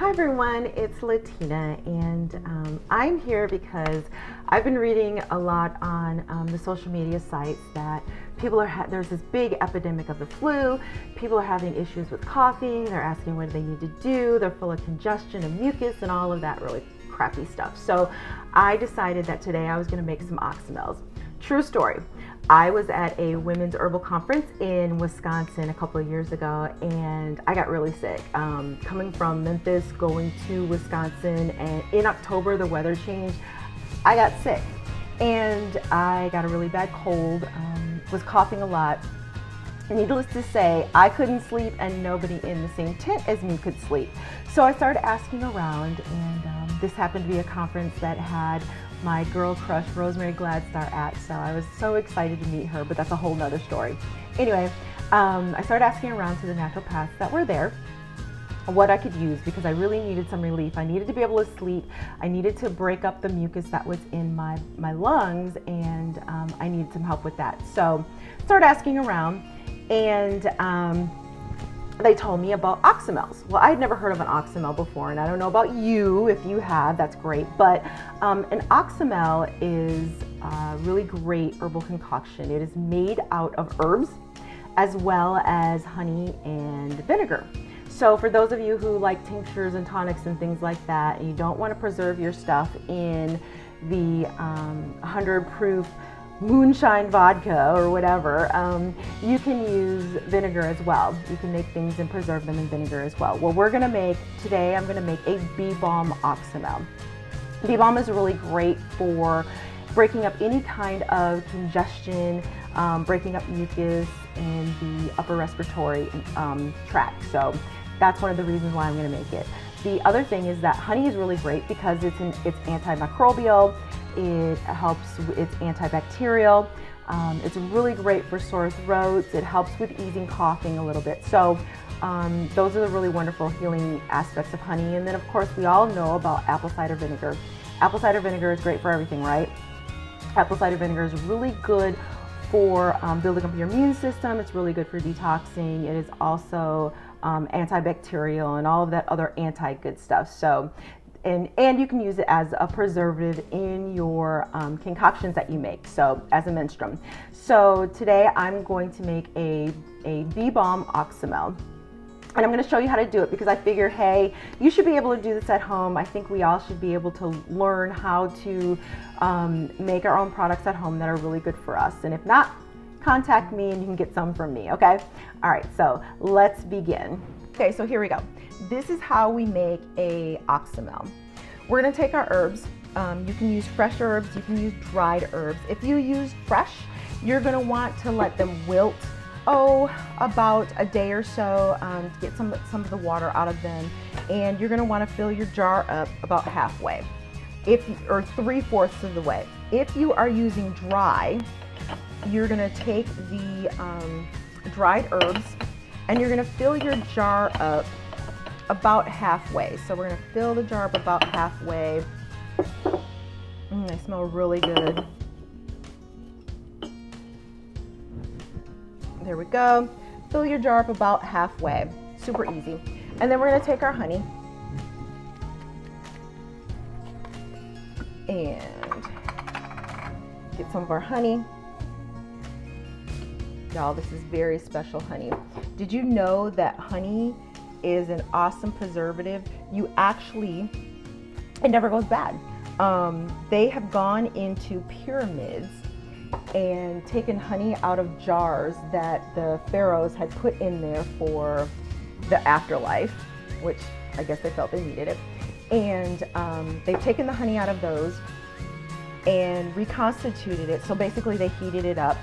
Hi everyone, it's Latina, and I'm here because I've been reading a lot on the social media sites that people are there's this big epidemic of the flu. People are having issues with coughing. They're asking what do they need to do. They're full of congestion and mucus and all of that really crappy stuff. So I decided that today I was going to make some Oxymels. True story. I was at a women's herbal conference in Wisconsin a couple of years ago, and I got really sick. Coming from Memphis, going to Wisconsin, and in October the weather changed. I got sick, and I got a really bad cold. Was coughing a lot. Needless to say, I couldn't sleep, and nobody in the same tent as me could sleep. So I started asking around, and this happened to be a conference that had my girl crush Rosemary Gladstar at, so I was so excited to meet her, but that's a whole nother story. Anyway, I started asking around to the naturopaths that were there what I could use because I really needed some relief. I needed to be able to sleep. I needed to break up the mucus that was in my lungs, and I needed some help with that. So I started asking around, and they told me about Oxymels. Well, I'd never heard of an Oxymel before, and I don't know about you. If you have, that's great. But an Oxymel is a really great herbal concoction. It is made out of herbs as well as honey and vinegar. So for those of you who like tinctures and tonics and things like that, and you don't want to preserve your stuff in the 100 proof moonshine vodka or whatever, you can use vinegar as well. You can make things and preserve them in vinegar as well. Well, today I'm going to make a Bee Balm Oxymel. Bee Balm is really great for breaking up any kind of congestion, breaking up mucus in the upper respiratory tract. So that's one of the reasons why I'm going to make it. The other thing is that honey is really great because it's antimicrobial. It helps, it's antibacterial. It's really great for sore throats. It helps with easing coughing a little bit. So those are the really wonderful healing aspects of honey. And then of course we all know about apple cider vinegar. Apple cider vinegar is great for everything, right? Apple cider vinegar is really good for building up your immune system. It's really good for detoxing. It is also antibacterial and all of that other anti-good stuff. So and you can use it as a preservative in your concoctions that you make, so as a menstruum. So today I'm going to make a Bee Balm Oxymel, and I'm going to show you how to do it because I figure, hey, you should be able to do this at home. I think we all should be able to learn how to make our own products at home that are really good for us. And if not, contact me and you can get some from me, okay? All right, so let's begin. Okay, so here we go. This is how we make a Oxymel. We're gonna take our herbs. You can use fresh herbs, you can use dried herbs. If you use fresh, you're gonna want to let them wilt, about a day or so to get some of the water out of them. And you're gonna wanna fill your jar up about halfway, or 3/4 of the way. If you are using dry, you're gonna take the dried herbs and you're gonna fill your jar up about halfway. So we're gonna fill the jar up about halfway. They smell really good. There we go. Fill your jar up about halfway. Super easy. And then we're gonna take our honey and get some of our honey. Y'all, this is very special honey. Did you know that honey is an awesome preservative? It never goes bad. They have gone into pyramids and taken honey out of jars that the pharaohs had put in there for the afterlife, which I guess they felt they needed it. And they've taken the honey out of those and reconstituted it. So basically they heated it up,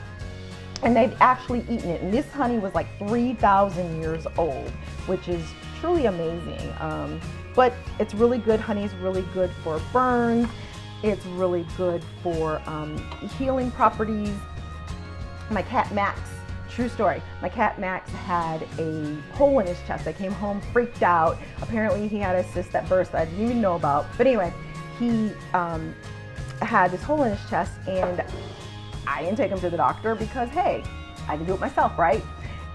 and they've actually eaten it. And this honey was like 3,000 years old, which is truly amazing. But it's really good. Honey is really good for burns. It's really good for healing properties. My cat Max, true story, my cat Max had a hole in his chest. I came home freaked out. Apparently he had a cyst that burst that I didn't even know about. But anyway, he had this hole in his chest, and I didn't take him to the doctor because, hey, I can do it myself, right?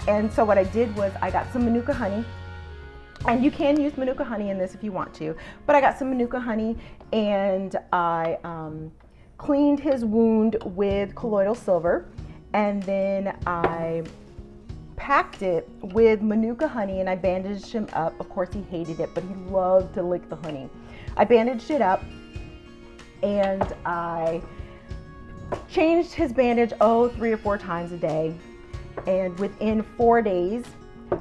And so what I did was I got some Manuka honey, And you can use Manuka honey in this if you want to, but I got some Manuka honey and I cleaned his wound with colloidal silver, and then I packed it with Manuka honey and I bandaged him up. Of course he hated it, but he loved to lick the honey. I bandaged it up and I changed his bandage 3 or 4 times a day, and within 4 days,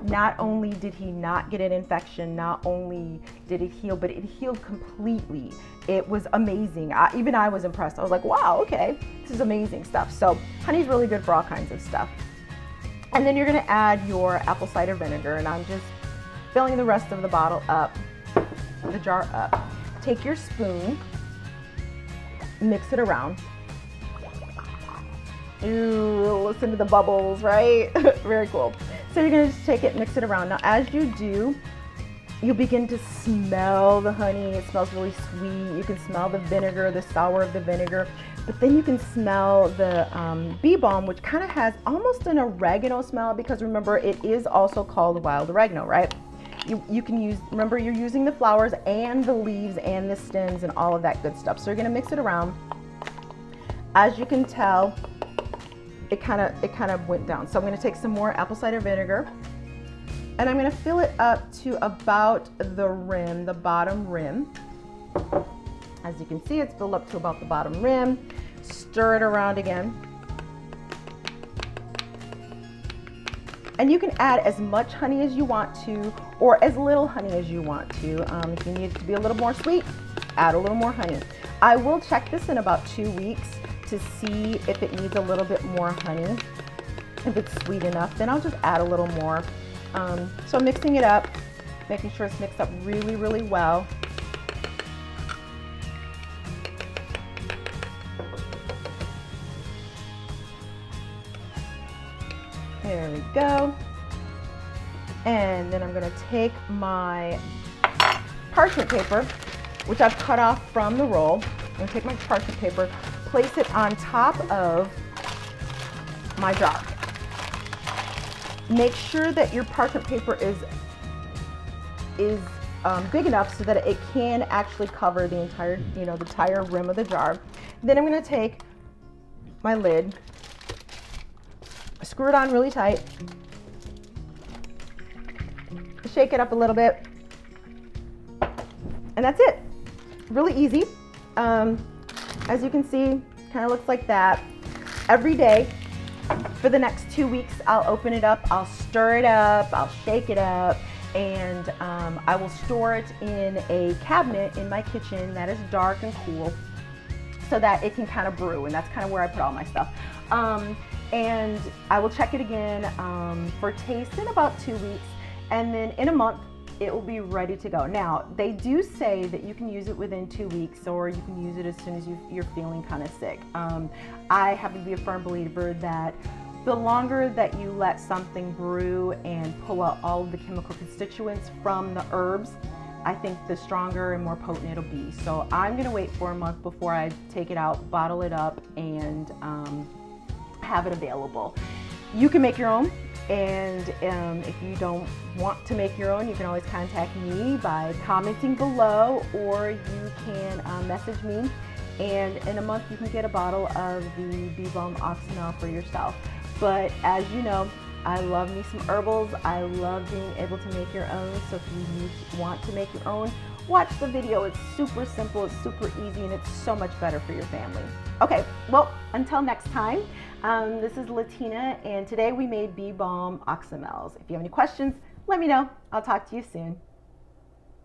not only did he not get an infection, not only did it heal, but it healed completely. It was amazing. Even I was impressed. I was like, wow, okay, this is amazing stuff. So honey's really good for all kinds of stuff. And then you're gonna add your apple cider vinegar, and I'm just filling the rest of the bottle up, the jar up. Take your spoon, mix it around. Ooh, listen to the bubbles, right? Very cool. So you're gonna just take it, mix it around. Now as you do, you'll begin to smell the honey. It smells really sweet. You can smell the vinegar, the sour of the vinegar, but then you can smell the bee balm, which kind of has almost an oregano smell, because remember, it is also called wild oregano, right? You can use, remember, you're using the flowers and the leaves and the stems and all of that good stuff. So you're gonna mix it around. As you can tell, it kind of went down. So I'm going to take some more apple cider vinegar, and I'm going to fill it up to about the rim, the bottom rim. As you can see, it's filled up to about the bottom rim. Stir it around again. And you can add as much honey as you want to, or as little honey as you want to. If you need it to be a little more sweet, add a little more honey. I will check this in about 2 weeks to see if it needs a little bit more honey. If it's sweet enough, then I'll just add a little more. So I'm mixing it up, making sure it's mixed up really, really well. There we go. And then I'm gonna take my parchment paper, which I've cut off from the roll. I'm gonna take my parchment paper, place it on top of my jar. Make sure that your parchment paper is big enough so that it can actually cover the entire, the entire rim of the jar. Then I'm going to take my lid, screw it on really tight, shake it up a little bit, and that's it. Really easy. As you can see, kind of looks like that. Every day for the next 2 weeks, I'll open it up, I'll stir it up, I'll shake it up, and I will store it in a cabinet in my kitchen that is dark and cool so that it can kind of brew, and that's kind of where I put all my stuff. And I will check it again for taste in about 2 weeks, and then in a month, it will be ready to go. Now, they do say that you can use it within 2 weeks, or you can use it as soon as you're feeling kind of sick. I happen to be a firm believer that the longer that you let something brew and pull out all of the chemical constituents from the herbs, I think the stronger and more potent it'll be. So I'm gonna wait for a month before I take it out, bottle it up, and have it available. You can make your own. And if you don't want to make your own, you can always contact me by commenting below, or you can message me, and in a month you can get a bottle of the Bee Balm Oxymel for yourself. But as you know, I love me some herbals. I love being able to make your own. So if you want to make your own, watch the video. It's super simple, it's super easy, and it's so much better for your family. Okay, well, until next time, this is LaTina, and today we made Bee Balm Oxymels. If you have any questions, let me know. I'll talk to you soon.